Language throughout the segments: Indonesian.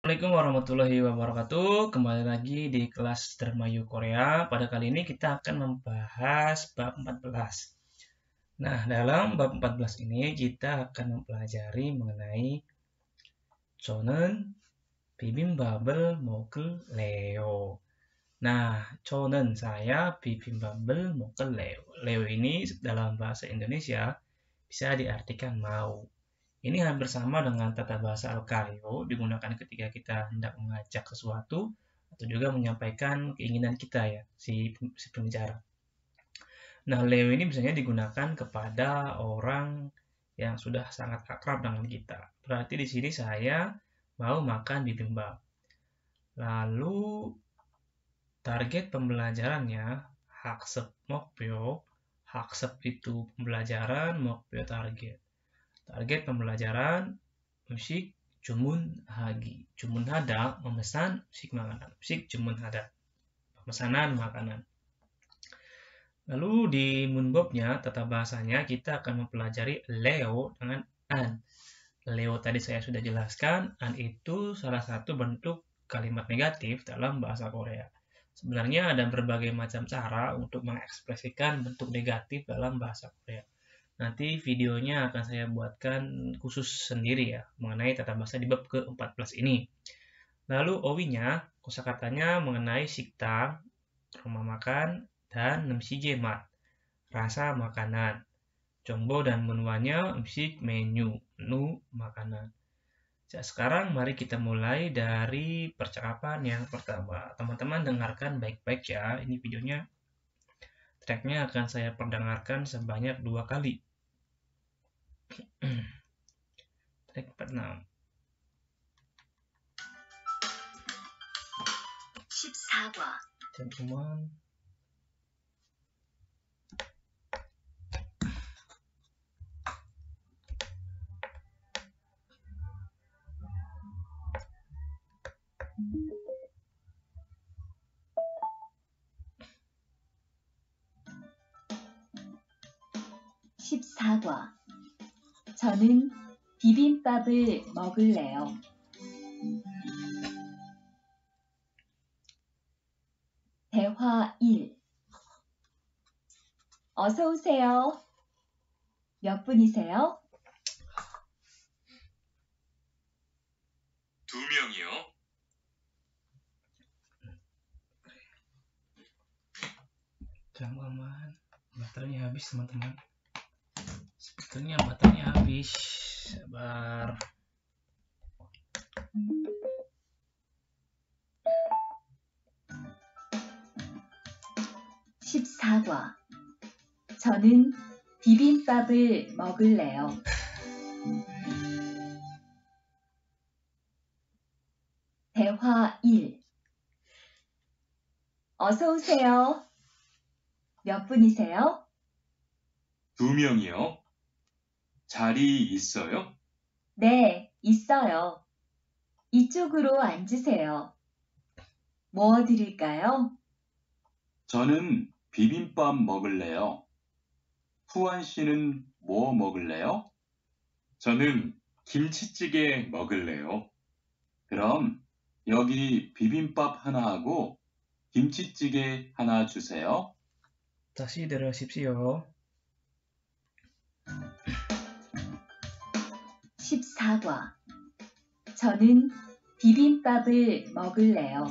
Assalamualaikum warahmatullahi wabarakatuh. Kembali lagi di kelas Dermayu Korea. Pada kali ini kita akan membahas bab 14. Nah, dalam bab 14 ini kita akan mempelajari mengenai 저는 비빔밥을 먹을래요. Nah, 저는 saya bibimbabel 먹을래요. Leo ini dalam bahasa Indonesia bisa diartikan mau. Ini hampir sama dengan tata bahasa Al-Kario, digunakan ketika kita hendak mengajak sesuatu atau juga menyampaikan keinginan kita ya, si pembicara. Nah, Leo ini biasanya digunakan kepada orang yang sudah sangat akrab dengan kita. Berarti di sini saya mau makan bibimbap. Lalu target pembelajarannya 학습 목표, 학습 itu pembelajaran, 목표 target. Target pembelajaran musik 주문하기. 주문하다 memesan, musik makanan. Musik 주문하다. Pemesanan makanan. Lalu di munbobnya, tata bahasanya kita akan mempelajari Leo dengan an. Leo tadi saya sudah jelaskan, an itu salah satu bentuk kalimat negatif dalam bahasa Korea. Sebenarnya ada berbagai macam cara untuk mengekspresikan bentuk negatif dalam bahasa Korea. Nanti videonya akan saya buatkan khusus sendiri ya, mengenai tata bahasa di bab ke-14 ini. Lalu owinya, kosakatanya mengenai 식당, rumah makan, dan 음식의 맛, rasa makanan. 정보 dan menwanya, 음식 menu, menu makanan. Sekarang mari kita mulai dari percakapan yang pertama. Teman-teman dengarkan baik-baik ya, ini videonya. Tracknya akan saya perdengarkan sebanyak 2 kali. Track 46. 14과 Gentlemen. 저는 비빔밥을 먹을래요. 대화 1. 어서 오세요. 몇 분이세요? 2명이요. Jangan, baterainya habis teman-teman. Sebetulnya baterainya habis. Sabar. 저는 비빔밥을 먹을래요. 대화 1. 어서 오세요. 몇 분이세요? 2명이요. 자리 있어요? 네, 있어요. 이쪽으로 앉으세요. 뭐 드릴까요? 저는 비빔밥 먹을래요. 후안 씨는 뭐 먹을래요? 저는 김치찌개 먹을래요. 그럼 여기 비빔밥 하나 하고 김치찌개 하나 주세요. 다시 들으십시오. 14과 저는 비빔밥을 먹을래요.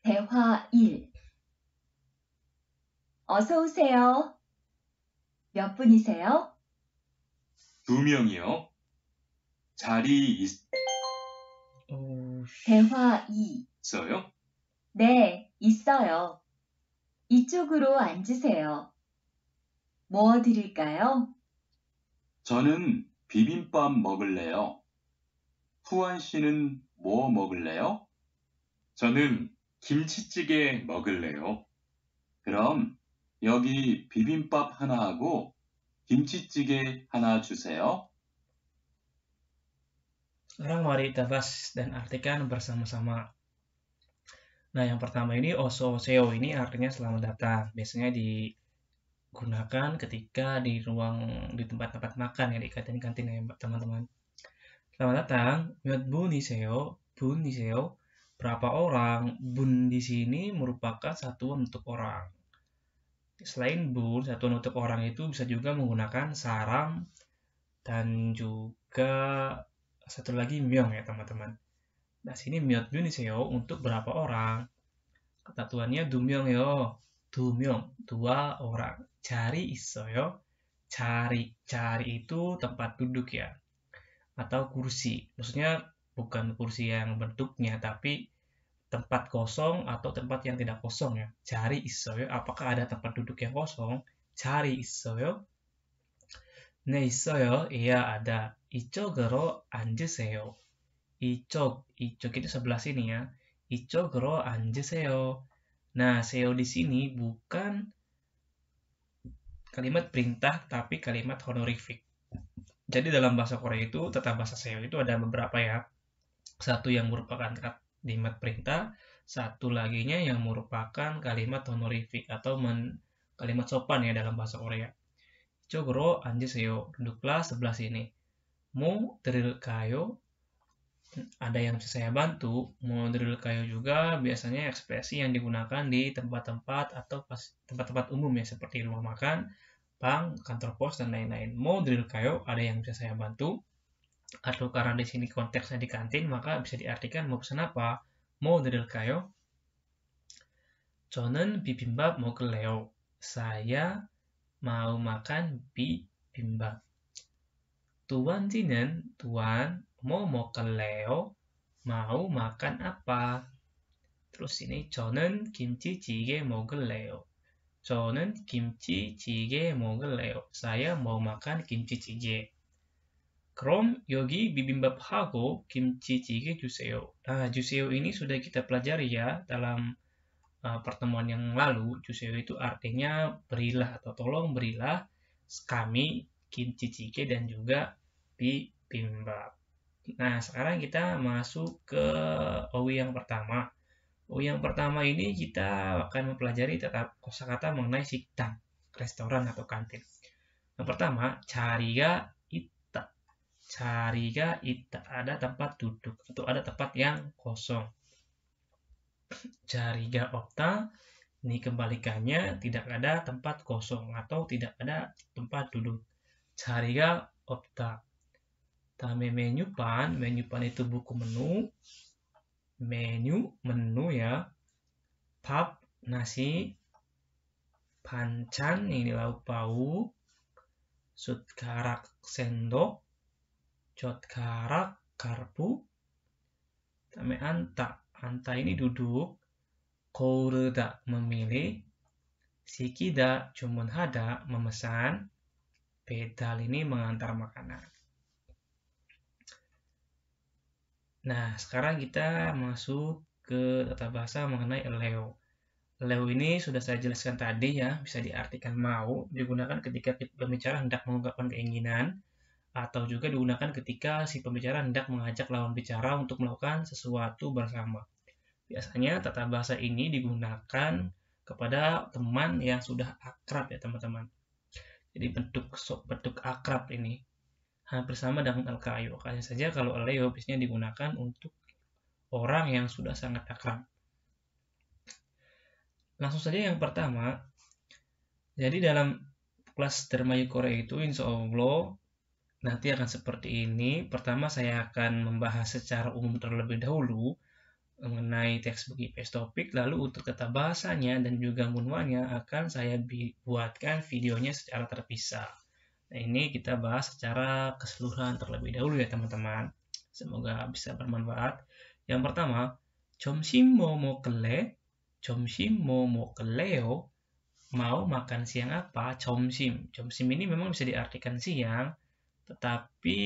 대화 1. 어서 오세요. 몇 분이세요? 2명이요. 자리 대화 2. 있어요? 네, 있어요. 이쪽으로 앉으세요. 뭐 드릴까요? 저는 비빔밥 먹을래요. 후안 씨는 뭐 먹을래요? 저는 김치찌개 먹을래요. 그럼 여기 비빔밥 하나 하고 김치찌개 하나 주세요. Sekarang mari kita bahas dan artikan bersama-sama. Nah, yang pertama ini ososeo ini artinya selamat datang. Biasanya gunakan ketika di tempat-tempat makan ya, di kantin-kantin ya teman-teman. Selamat datang, 몇 분이세요? 분이세요? Berapa orang? Bun di sini merupakan satuan untuk orang. Selain bun, satuan untuk orang itu bisa juga menggunakan saram dan juga satu lagi myong ya teman-teman. Nah sini 몇 분이세요 untuk berapa orang. Kesatuannya 두 명요. 두 명, 2 orang. 자리 있어요. Cari itu tempat duduk ya, atau kursi. Maksudnya bukan kursi yang bentuknya, tapi tempat kosong atau tempat yang tidak kosong ya. 자리 있어요. Apakah ada tempat duduk yang kosong? 자리 있어요. 네, 있어요. Iya, ada. 이쪽으로 앉으세요. 이쪽 itu sebelah sini ya. 이쪽으로 앉으세요. Nah, seo di sini bukan kalimat perintah, tapi kalimat honorific. Jadi dalam bahasa Korea itu, tata bahasa seo itu ada beberapa ya. Satu yang merupakan kalimat perintah, satu laginya yang merupakan kalimat honorific atau kalimat sopan ya dalam bahasa Korea. 이쪽으로 앉으세요. Duduklah sebelah sini. 뭐 드릴까요? Ada yang bisa saya bantu. 뭐 드릴까요 juga biasanya ekspresi yang digunakan di tempat-tempat atau tempat-tempat umum ya, seperti rumah makan, bank, kantor pos, dan lain-lain. 뭐 드릴까요? Ada yang bisa saya bantu. Atau karena di sini konteksnya di kantin, maka bisa diartikan mau pesan apa? 뭐 드릴까요? 저는 비빔밥 먹을래요. Saya mau makan bibimbap. Tuan mau 먹을래요? Mau makan apa? Terus ini 저는 김치찌개 먹을래요. 저는 김치찌개 먹을래요. Saya mau makan 김치찌개. 그럼 여기 비빔밥하고 김치찌개 주세요. Nah, 주세요 ini sudah kita pelajari ya dalam pertemuan yang lalu. Juseyo itu artinya berilah atau tolong berilah kami kimchi jjigae dan juga bibimbap. Nah, sekarang kita masuk ke OWI yang pertama. OWI yang pertama ini kita akan mempelajari kosakata mengenai 식당, restoran atau kantin. Yang pertama, 자리가 있다. 자리가 있다, ada tempat duduk atau ada tempat yang kosong. 자리가 없다, ini kebalikannya, tidak ada tempat kosong atau tidak ada tempat duduk. 자리가 없다. 다음에 메뉴판 itu buku menu. menu ya. 밥, nasi. 반찬, ini lauk pauk. 숟가락, sendok. 젓가락, garpu. 다음에 Anta ini duduk, 고르다 memilih, 시키다 주문하다 memesan, 배달 ini mengantar makanan. Nah, sekarang kita masuk ke tata bahasa mengenai eleo. Eleo ini sudah saya jelaskan tadi ya, bisa diartikan mau, digunakan ketika pembicara hendak mengungkapkan keinginan, atau juga digunakan ketika si pembicara hendak mengajak lawan bicara untuk melakukan sesuatu bersama. Biasanya tata bahasa ini digunakan kepada teman yang sudah akrab ya teman-teman. Jadi bentuk akrab ini hampir sama dengan LKAYO. Hanya saja kalau eleo biasanya digunakan untuk orang yang sudah sangat akrab. Langsung saja yang pertama. Jadi dalam kelas Dermayu Korea itu insya Allah nanti akan seperti ini. Pertama saya akan membahas secara umum terlebih dahulu mengenai textbook IPS topik, lalu untuk tata bahasanya dan juga manualnya akan saya buatkan videonya secara terpisah. Nah, ini kita bahas secara keseluruhan terlebih dahulu ya teman-teman. Semoga bisa bermanfaat. Yang pertama, 점심 뭐 먹을래? 점심 뭐 먹을래요? Mau makan siang apa? 점심. 점심 ini memang bisa diartikan siang, tetapi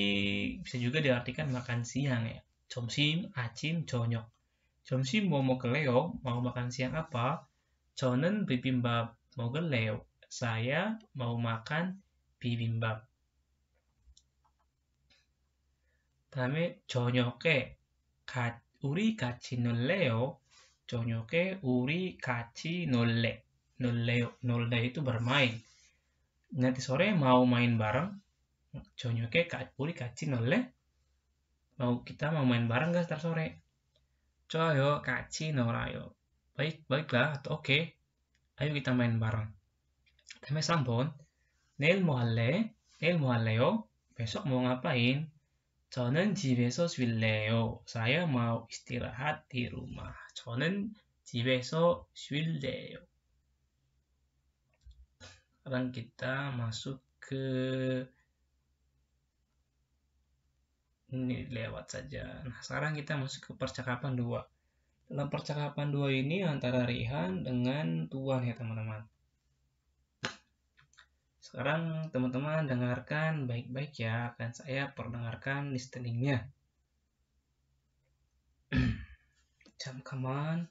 bisa juga diartikan makan siang ya. 점심, 아침, 저녁. 점심 뭐 먹을래요? Mau makan siang apa? 저는 비빔밥 먹을래요. Saya mau makan bibimbap. 다음에 저녁에 우리 같이 놀래요. 저녁에 우리 같이 놀래. 놀래 itu bermain. nanti sore mau main bareng? 저녁에 우리 같이 놀래? kita mau main bareng nggak ntar sore? 좋아요, 같이 놀아요. baiklah atau oke. Ayo kita main bareng. 다음에 3번. 내일 뭐 할래? 내일 뭐 할래요? besok mau ngapain? 저는 집에서 쉴래요. saya mau istirahat di rumah. 저는 집에서 쉴래요. Sekarang kita masuk ke ini lewat saja. Nah, sekarang kita masuk ke percakapan 2. Dalam percakapan 2 ini antara Rihan dengan Tuan ya teman-teman. Sekarang teman-teman dengarkan baik-baik ya, akan saya perdengarkan listeningnya. 잠깐만.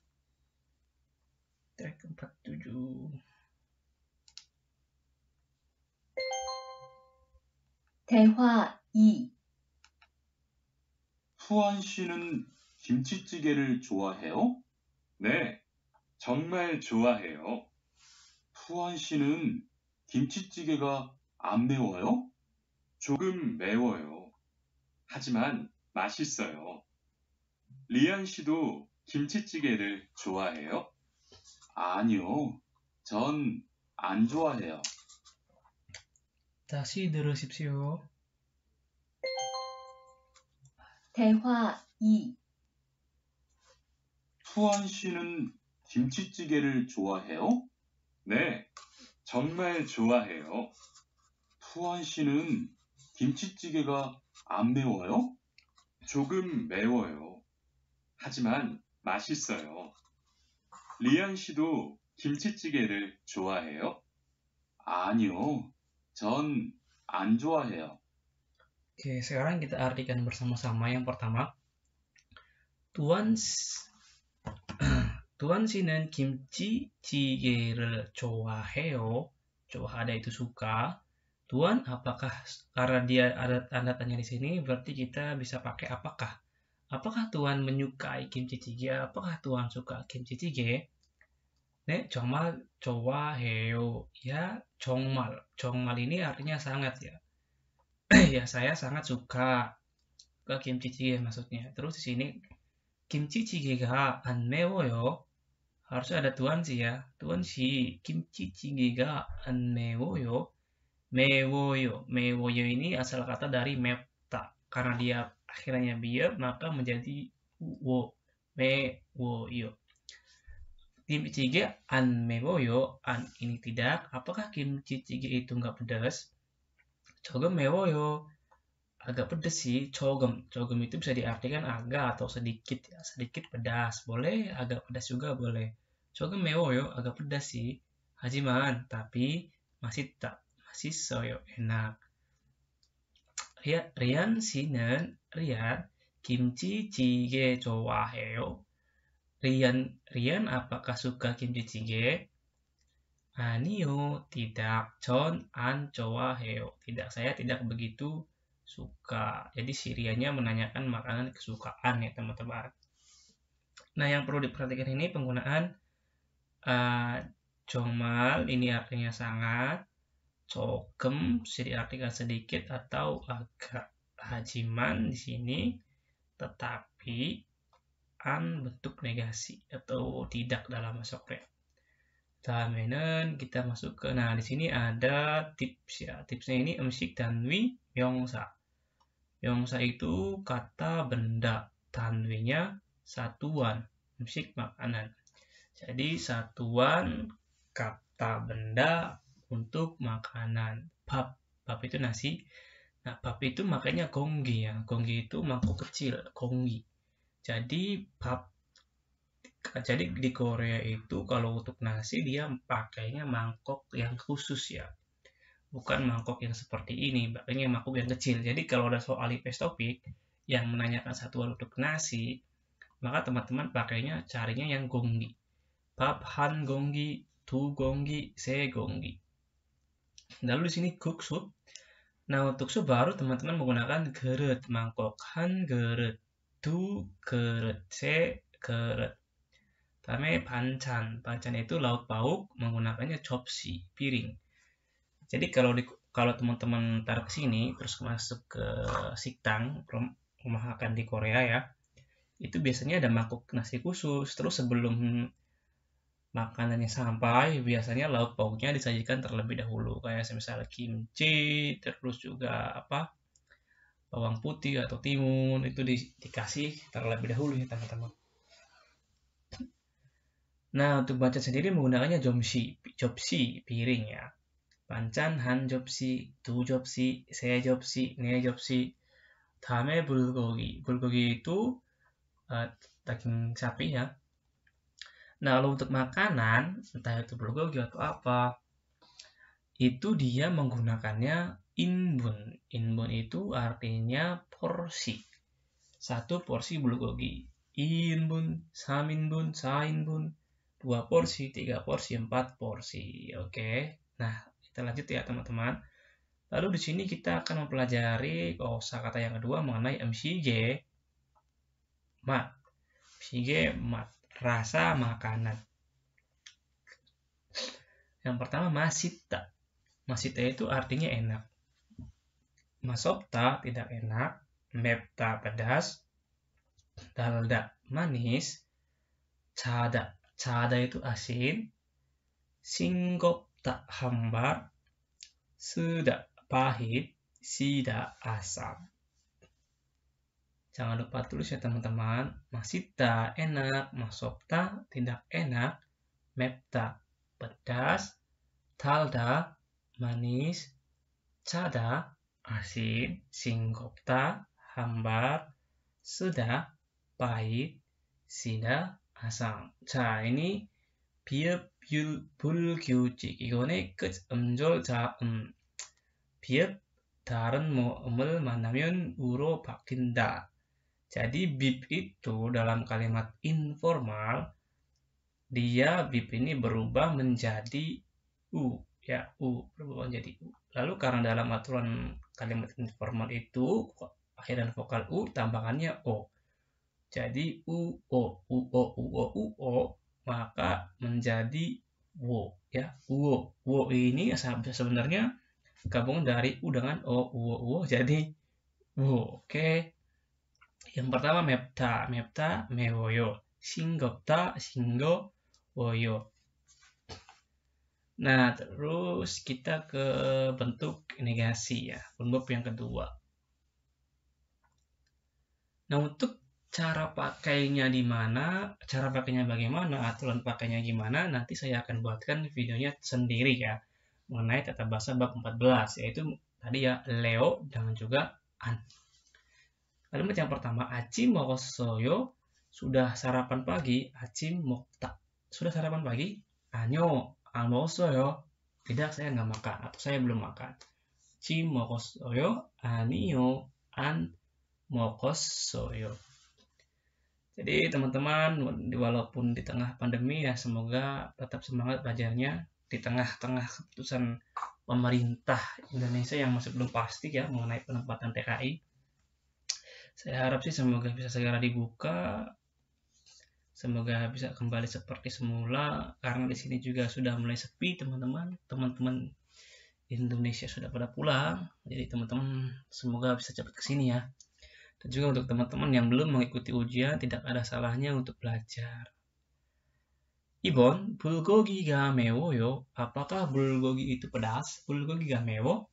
Track 47. 대화 2. 후안 씨는 김치찌개를 좋아해요? 네, 정말 좋아해요. 후안 씨는 김치찌개가 안 매워요? 조금 매워요. 하지만 맛있어요. 리안 씨도 김치찌개를 좋아해요? 아니요, 전 안 좋아해요. 다시 들으십시오. 대화 2. 후안 씨는 김치찌개를 좋아해요? 네, 정말 좋아해요. 후안 씨는 김치찌개가 안 매워요? 조금 매워요. 하지만 맛있어요. 리안 씨도 김치찌개를 좋아해요? 아니요, 전 안 좋아해요. Oke, sekarang kita artikan bersama-sama. Yang pertama, Tuan 씨는 김치찌개를 좋아해요. 좋아하다 itu suka. Tuan apakah, karena dia ada tanda tanya di sini, berarti kita bisa pakai apakah. Apakah Tuan menyukai kimchi jjigae? Apakah Tuan suka kimchi jjigae? 네, 정말 좋아해요. Ya, 정말 ini artinya sangat ya. Ya, saya sangat suka ke kimchi jjigae maksudnya. Terus di sini kimchi jjigae가 안 매워요. Harusnya ada Tuan sih ya. Tuan 씨, kimchi jjigae가 안 매워요. 매워요 ini asal kata dari 맵다. Karena dia akhirnya biar, maka menjadi wo. 매워요. Kimchi jjigae 안 매워요. An ini tidak. Apakah kimchi jjigae itu nggak pedas? 조금 매워요. Agak pedas sih. 조금 itu bisa diartikan agak atau sedikit ya. Sedikit pedas. Boleh, agak pedas juga boleh. 조금 매워요. Agak pedas sih. 하지만, tapi 맛있어요. enak. 리안 씨는 김치 jjigae 좋아해요? Rian apakah suka kimchi jjigae? 아니요, tidak. 전 안 좋아해요. Tidak, saya tidak begitu suka. Jadi si Riannya menanyakan makanan kesukaan ya teman-teman. Nah, yang perlu diperhatikan ini penggunaan 정말 ini artinya sangat. 조금 bisa diartikan sedikit atau agak. 하지만 di sini tetapi an bentuk negasi atau tidak dalam bahasa Korea. 다음에는 kita masuk ke, nah di sini ada tips ya. Tipsnya ini 음식 단위 명사. 명사 itu kata benda, 단위nya satuan, 음식 makanan. Jadi satuan kata benda untuk makanan. 밥 itu nasi. Nah, 밥 itu makanya gonggi ya. Gonggi itu mangkok kecil, gonggi. Jadi di Korea itu kalau untuk nasi dia pakainya mangkok yang khusus ya. Bukan mangkok yang seperti ini, pakainya mangkok yang kecil. Jadi kalau ada soal IPS topik yang menanyakan satuan untuk nasi, maka teman-teman pakainya carinya yang gonggi. 밥 한 공기, 두 공기, 세 공기. Lalu di sini cook soup. Nah, untuk sup baru teman-teman menggunakan 그릇, mangkok. 한 그릇, 두 그릇, 세 그릇. 다음에 반찬. 반찬 itu lauk pauk, menggunakannya 접시, piring. Jadi kalau teman-teman taruh ke sini terus masuk ke Siktang, rumah makan di Korea ya, itu biasanya ada mangkuk nasi khusus. Terus sebelum makanannya sampai, biasanya lauk pauknya disajikan terlebih dahulu, kayak misalnya kimchi, terus juga bawang putih atau timun itu dikasih terlebih dahulu ya teman-teman. Nah, untuk baca sendiri menggunakannya jopsi piring ya. Banchan han jopsi, du jopsi, se jopsi, ne jopsi. Tame bulgogi. Bulgogi itu daging sapi ya. Nah, kalau untuk makanan, entah itu bulgogi atau apa, itu dia menggunakannya inbun. Inbun itu artinya porsi. 1 porsi bulgogi. Inbun, 3인분, 4인분, 2 porsi, 3 porsi, 4 porsi. Oke. Nah, kita lanjut ya teman-teman. Lalu di sini kita akan mempelajari kosakata yang kedua mengenai MCG. Mat. MCG mat. Rasa makanan. Yang pertama masita. Masita itu artinya enak. Masopta tidak enak. Mepta pedas. Dalda manis. Cada. Cada itu asin. Singgopta hambar. Suda pahit. Sida asam. Jangan lupa tulis ya teman-teman. Masita enak. Masopta tidak enak. Mepta pedas. Dalda manis. Cada asin. Singgopta hambar. Suda pahit. Sida asam. 자, ini 비읍, 불규칙. 이거는 끝 음절 자음. 비읍 다른 모음을 만나면 우로 바뀐다. Jadi bip itu dalam kalimat informal, dia bip ini berubah menjadi u, ya u berubah menjadi u. Lalu karena dalam aturan kalimat informal itu akhiran vokal u tambahannya o. Jadi u o maka menjadi wo ya. Wo ini sebenarnya gabungan dari u dengan o jadi wo. Oke. Yang pertama mepta mewoyo, singgopta singgowoyo. Nah, terus kita ke bentuk negasi ya, verb yang kedua. Nah, untuk cara pakainya di mana, cara pakainya bagaimana, aturan pakainya gimana, nanti saya akan buatkan videonya sendiri ya, mengenai tata bahasa bab 14, yaitu tadi ya leo dan juga an. Kalimat yang pertama, 아침 먹었어요. Sudah sarapan pagi? 아침 먹다. Sudah sarapan pagi? 아니요, 안 먹었어요. Tidak, saya nggak makan atau saya belum makan. 아침 먹었어요? 아니요, 안 먹었어요. Jadi teman-teman, walaupun di tengah pandemi ya, semoga tetap semangat belajarnya di tengah-tengah keputusan pemerintah Indonesia yang masih belum pasti ya mengenai penempatan TKI. Saya harap sih semoga bisa segera dibuka, semoga bisa kembali seperti semula, karena di sini juga sudah mulai sepi teman-teman. Teman-teman Indonesia sudah pada pulang, jadi teman-teman semoga bisa cepat kesini ya. Dan juga untuk teman-teman yang belum mengikuti ujian, tidak ada salahnya untuk belajar. Ibon, bulgogi가 매워요. Apakah bulgogi itu pedas? bulgogi가 매워?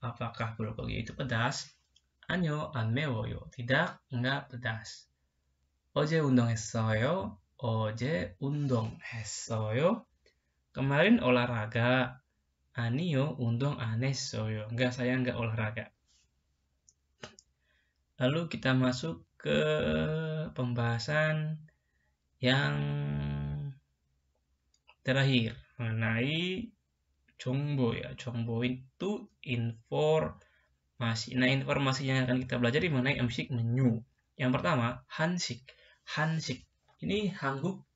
Apakah bulgogi itu pedas? 아니요, 안 매워요. tidak, enggak pedas. 어제 운동했어요. 어제 운동했어요. kemarin olahraga. 아니요, 운동 안 했어요. Enggak, saya enggak olahraga. Lalu kita masuk ke pembahasan yang terakhir mengenai 정보 ya. 정보 itu informasi. Nah, informasi yang akan kita belajar mengenai 음식 menu. Yang pertama, 한식. 한식. Ini 한국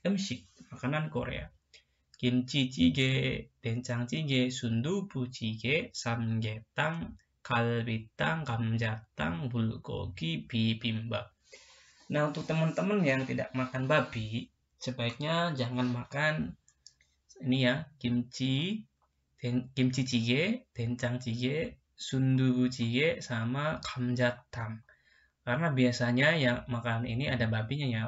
음식, makanan Korea. 김치찌개, 된장찌개, 순두부찌개, 삼계탕, 갈비탕, 감자탕, bulgogi, bibimbap. Nah, untuk teman-teman yang tidak makan babi, sebaiknya jangan makan ini ya, kimchi, kimchi jjigae, doenjang jjigae, sundubu jjigae, sama gamjatang. Karena biasanya yang makanan ini ada babinya ya.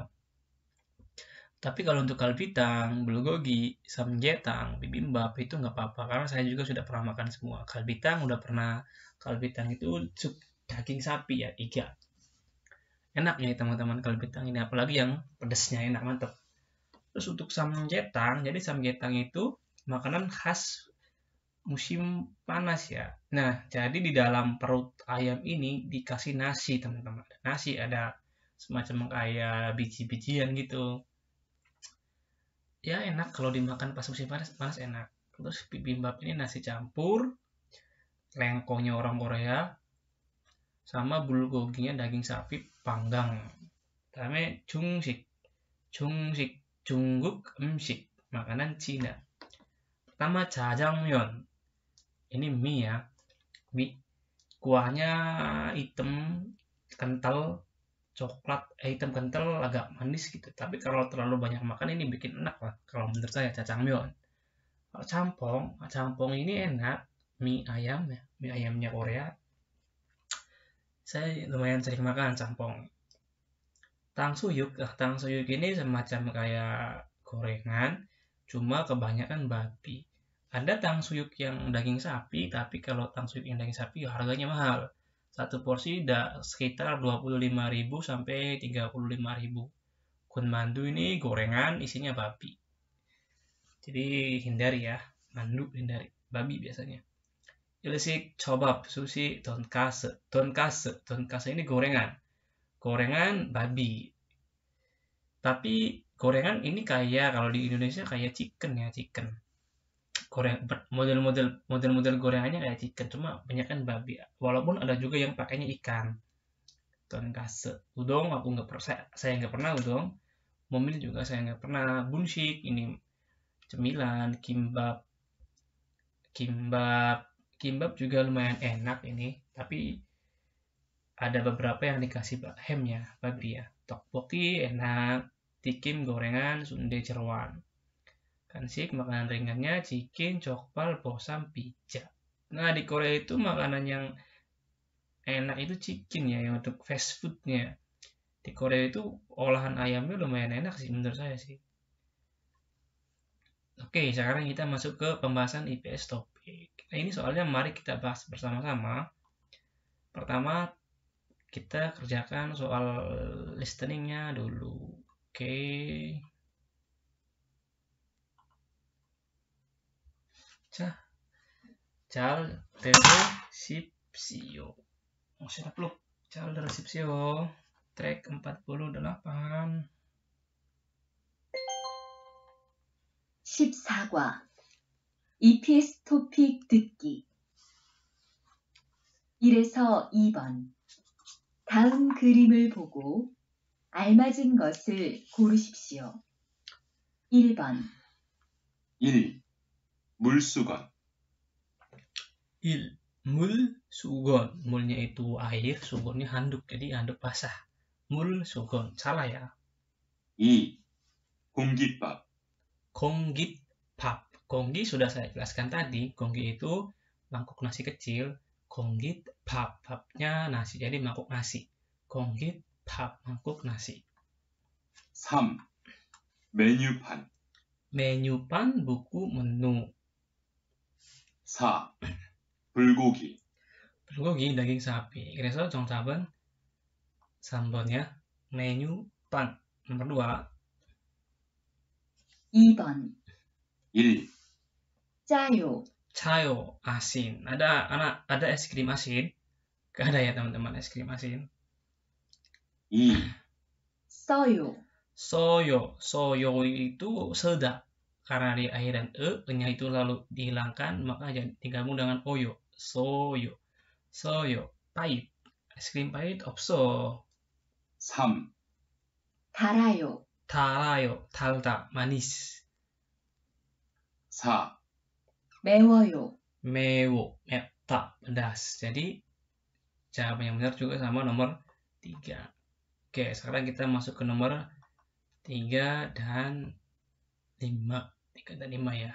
Tapi kalau untuk kalbitang, bulgogi, samgyetang, bibimbap itu nggak apa-apa karena saya juga sudah pernah makan semua. Kalbitang udah pernah, kalbitang itu sup daging sapi ya, iga. Enak ya teman-teman kalbitang ini, apalagi yang pedasnya enak mantep. Terus untuk samgyetang, jadi samgyetang itu makanan khas musim panas ya. Nah, jadi di dalam perut ayam ini dikasih nasi teman-teman. Nasi ada semacam kayak biji-bijian gitu. Ya enak kalau dimakan pas musim panas, panas enak. Terus bibimbap ini nasi campur, lengkonya orang Korea, sama bulgoginya daging sapi panggang. Namanya jungsik, jungsik, Jungguk 음식, makanan Cina. Pertama jajangmyeon, ini mie ya, mie. Kuahnya hitam, kental, coklat, hitam kental, agak manis gitu. Tapi kalau terlalu banyak makan ini bikin enak lah. Kalau menurut saya jajangmyeon. Kalau campong ini enak, mie ayam ya, mie ayamnya Korea. Saya lumayan sering makan campong. Tangsuyuk ini semacam kayak gorengan, cuma kebanyakan babi. Ada tangsuyuk yang daging sapi, tapi kalau tangsuyuk yang daging sapi harganya mahal. Satu porsi sekitar 25.000 sampai 35.000. Kunmandu ini gorengan isinya babi. Jadi hindari ya, mandu hindari, babi biasanya. Ilsik chobab, sushi, tonkase ini gorengan babi. Tapi gorengan ini kayak kalau di Indonesia kayak chicken ya, chicken. Model-model gorengannya kayak chicken, cuma banyak kan babi. Walaupun ada juga yang pakainya ikan. Tonkatsu. Udong aku nggak pernah, saya nggak pernah udong. Momil juga saya nggak pernah. Bunsik ini cemilan, kimbap juga lumayan enak ini. Tapi ada beberapa yang dikasih ham ya, babi ya. Tteokbokki enak, tikim gorengan, sundae jeroan. Kansik makanan ringannya, chicken, jokbal, bosam, pizza. Nah di Korea itu makanan yang enak itu chicken ya, yang untuk fast foodnya. Di Korea itu olahan ayamnya lumayan enak sih menurut saya sih. Oke, sekarang kita masuk ke pembahasan IPS topik. Nah ini soalnya mari kita bahas bersama-sama. Pertama, kita kerjakan soal listeningnya dulu. Oke. 잘 들으십시오. Siap lu. 잘 들으십시오. Track 48. 14과 EPS 토픽 듣기 1에서 2번 다음 그림을 보고 알맞은 것을 고르십시오. 1번 1. 물수건 1. 물수건. 물nya itu air, sugonnya handuk. Jadi handuk basah. 물수건. Salah ya. 2. 공깃밥 공깃밥. 공기 sudah saya jelaskan tadi. 공기 itu mangkuk nasi kecil. 공깃밥. 밥nya nasi. Jadi mangkuk nasi. 공깃밥. mangkuk nasi. 3. 메뉴판 메뉴판 buku menu. 4. 불고기 불고기 daging sapi. 그래서 정답은 3번이야. 메뉴판. nomor 2. 2번 1. 짜요 Cayo asin. Ada es krim asin? Gak ada ya teman-teman es krim asin. 2. 써요 Soyo itu seda. Karena di akhiran nya itu lalu dihilangkan, maka digabung dengan oyo. Soyo. Pahit. Es krim pahit 없어. 3. 달아요 달아요. 달다. manis. 4. 매워요 매워. 맵다. pedas. Jadi jawaban yang benar juga sama nomor 3. Oke, sekarang kita masuk ke nomor 3 dan 5. 3 dan 5 ya.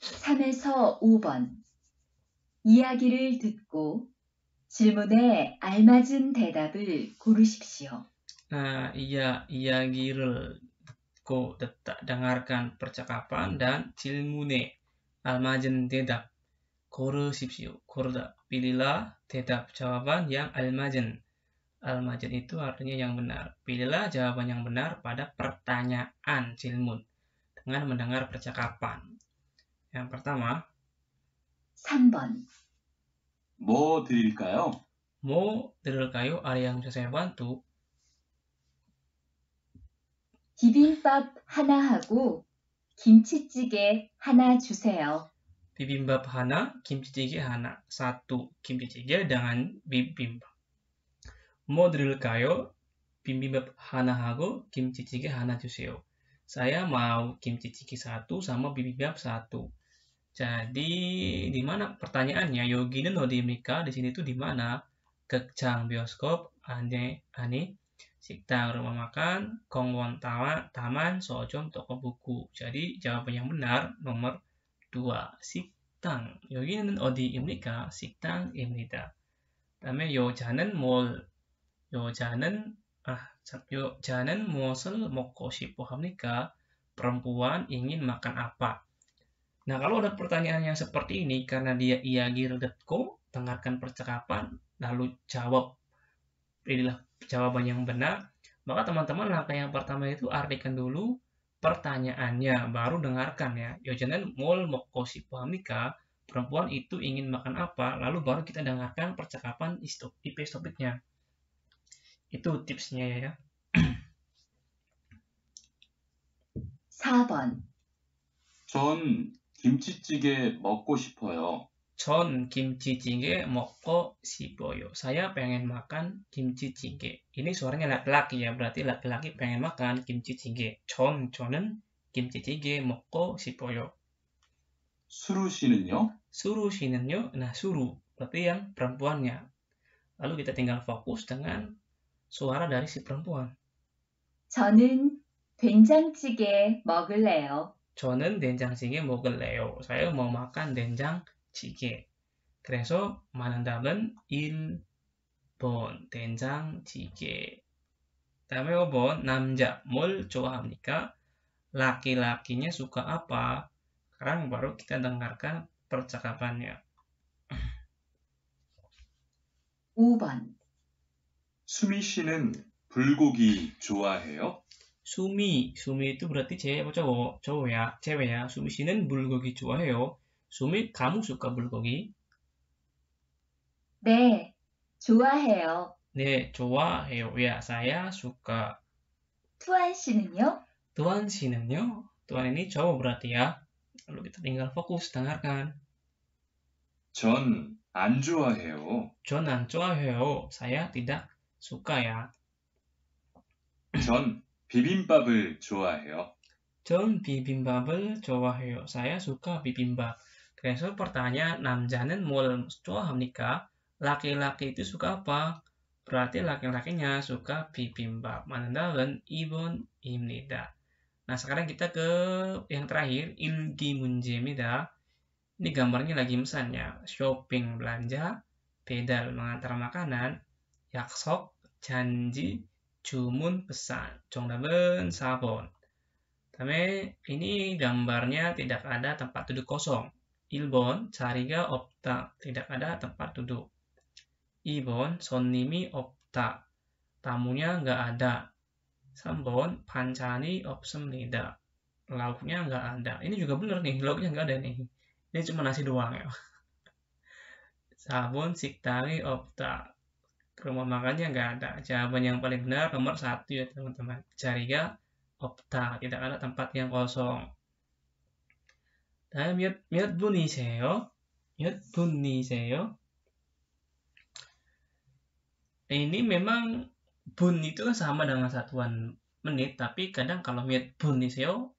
3에서 5번. 이야기를 듣고 질문에 알맞은 대답을 고르십시오. Nah, iyagi를 듣고 dengarkan percakapan dan 질문에 알맞은 대답 고르십시오. 고르다. Pilihlah 대답 jawaban yang almajen. Almajen itu artinya yang benar. Pilihlah jawaban yang benar pada pertanyaan 질문 dengan mendengar percakapan. Yang pertama, 3번. 뭐 드릴까요? mau 드릴까요? Ada yang bisa saya bantu? 비빔밥 하나 하고 김치찌개 하나 주세요. Bibimbap hana, kimchi hana. 1 kimchi dengan bibimbap. Mau 드릴까요? Bibimbap hana hago, kimchi hana 주세요. Saya mau kimchi 1 sama bibimbap 1. Jadi di mana pertanyaannya? 여기는 어디입니까? Di sini tuh di mana? 극장, bioskop, ani, 식당, rumah makan, 공원, taman, 서점, toko buku. Jadi jawaban yang benar nomor 2, 식당. 여기는 어디입니까? 식당입니다. 그다음에 여자는 여자는 무엇을 먹고 싶어 합니까? Perempuan ingin makan apa? Nah, kalau ada pertanyaan yang seperti ini, karena dia iagir.ko, dengarkan percakapan, lalu pilihlah jawaban yang benar, maka teman-teman langkah yang pertama itu artikan dulu pertanyaannya, baru dengarkan ya. 여자는 뭘 먹고 싶어 합니까? Perempuan itu ingin makan apa? Lalu baru kita dengarkan percakapan IP topiknya. Itu tipsnya ya. 4번. 전 김치찌개 먹고 싶어요. 전 김치찌개 먹고 싶어요. Saya pengen makan kimchi-jjigae. Ini suaranya laki-laki ya, berarti laki-laki pengen makan kimchi-jjigae. 저는 kimchi-jjigae 먹고 싶어요. 수루 씨는요? 수루 씨는요? Nah, 수루 berarti yang perempuannya. Lalu kita tinggal fokus dengan suara dari si perempuan. 저는 된장찌개 먹을래요. 저는 된장찌개 먹을래요. Saya mau makan 된장찌개. 그래서 많은 답은 1번 된장찌개. 다음에 5번 남자 뭘 좋아합니까? Laki-lakinya suka apa? Sekarang baru kita dengarkan percakapannya. 5번. 수미 씨는 불고기 좋아해요? 수미 itu berarti cewek apa cowok? Cowok ya, cewek ya. 수미 씨는 불고기 좋아해요. 수미, kamu suka bulgogi? 네, 좋아해요. 네, 좋아해요. Ya, saya suka. 투안 씨는요? Tuan 씨는요? Tuan ini cowok berarti ya. Lalu kita tinggal fokus dengarkan. 전 안 좋아해요. 전 안 좋아해요. Saya tidak suka ya. 전 비빔밥을 좋아해요. 전 비빔밥을 좋아해요. Saya suka bibimbap. 그래서 pertanyaan 남자는 뭘 좋아합니까? Laki-laki itu suka apa? Berarti laki-lakinya suka bibimbap. Mandalan 2번입니다. Nah, sekarang kita ke yang terakhir, ilgi 문제입니다. Ini gambarnya lagi mesannya. Shopping belanja, pedal mengantar makanan, 약속, janji, 주문 pesan. 정답은 4번. 다음에 ini gambarnya tidak ada tempat duduk kosong. 1번 자리가 없다. Tidak ada tempat duduk. 2번 손님이 없다. Tamunya nggak ada. 3번 반찬이 없습니다. Lauknya nggak ada. Ini juga benar nih, lauknya nggak ada nih. Ini cuma nasi doang ya. 4번 식당이 없다. Rumah makannya nggak ada. Jawaban yang paling benar nomor 1 ya teman-teman. 자리가 없다. Tidak ada tempat yang kosong. 다음 몇 분이세요? 몇 분이세요? Ini memang bun itu kan sama dengan satuan menit, tapi kadang kalau 몇 분이세요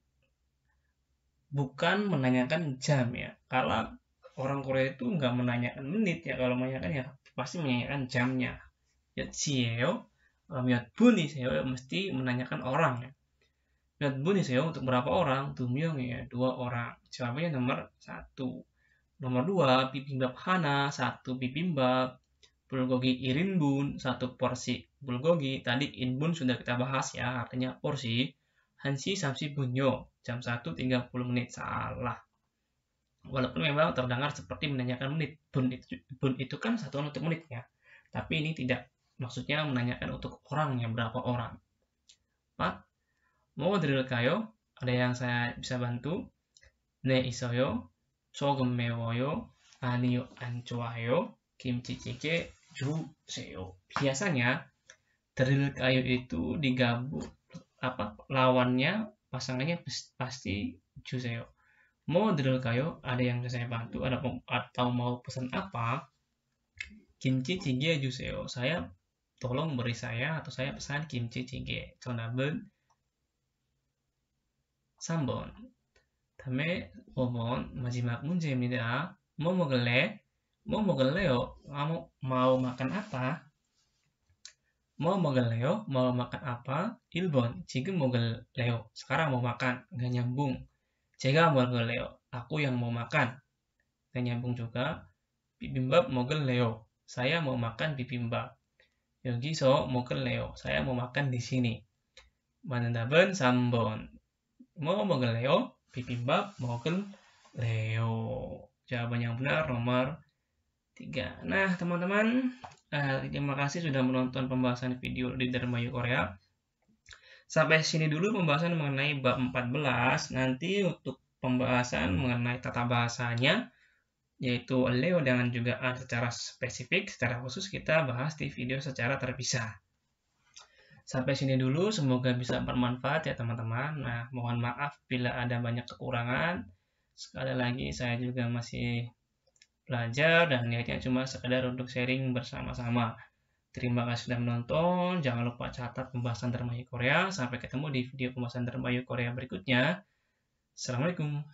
bukan menanyakan jam ya. Kalau orang Korea itu nggak menanyakan menit ya, kalau menanyakan ya pasti menanyakan jamnya. 몇 시예요? 몇 분이세요? Mesti menanyakan orang ya. 몇 분이세요? untuk berapa orang? 2명이에요. 2 orang. Jawabannya nomor 1. Nomor 2, bibimbap 하나, 1 bibimbap. Bulgogi 1인분, 1 porsi bulgogi. Tadi inbun sudah kita bahas ya, artinya porsi. 1시 30분요, jam 1.30 menit. Salah. Walaupun memang terdengar seperti menanyakan menit. Bun itu kan satuan untuk menit ya. Tapi ini tidak. Maksudnya menanyakan untuk orangnya, berapa orang. 4. Mau 드릴까요? Ada yang saya bisa bantu? 네, 있어요. 조금 매워요. 아니요, 안 좋아요. 김치찌개 주세요. Biasanya 드릴까요 itu digabung lawannya pasangannya pasti 주세요. Mau 드릴까요? Ada yang saya bantu atau mau pesan apa? 김치찌개 주세요. Saya tolong beri saya atau saya pesan 김치찌개. 정답은 3번. 다음에 5번 마지막 문제입니다. 뭐 먹을래? 뭐 먹을래요? mau makan apa? mau 먹을래요? mau makan apa? 1번 지금 먹을래요? sekarang mau makan. Nggak nyambung. 제가 먹을래요? aku yang mau makan. Nggak nyambung juga. bibimbap 먹을래요? saya mau makan bibimbap. 여기서 먹을래요? saya mau makan di sini. 맞는 답은 3번. 뭐 먹을래요? bibimbap 먹을래요. Jawaban yang benar nomor 3. Nah, teman-teman, terima kasih sudah menonton pembahasan video di Dermayu Korea. Sampai sini dulu pembahasan mengenai bab 14. Nanti untuk pembahasan mengenai tata bahasanya, yaitu Leo dengan juga secara spesifik, secara khusus kita bahas di video secara terpisah. Sampai sini dulu, semoga bisa bermanfaat ya teman-teman. Nah, mohon maaf bila ada banyak kekurangan. Sekali lagi, saya juga masih belajar dan niatnya cuma sekedar untuk sharing bersama-sama. Terima kasih sudah menonton. Jangan lupa catat pembahasan Dermayu Korea. Sampai ketemu di video pembahasan Dermayu Korea berikutnya. Assalamualaikum.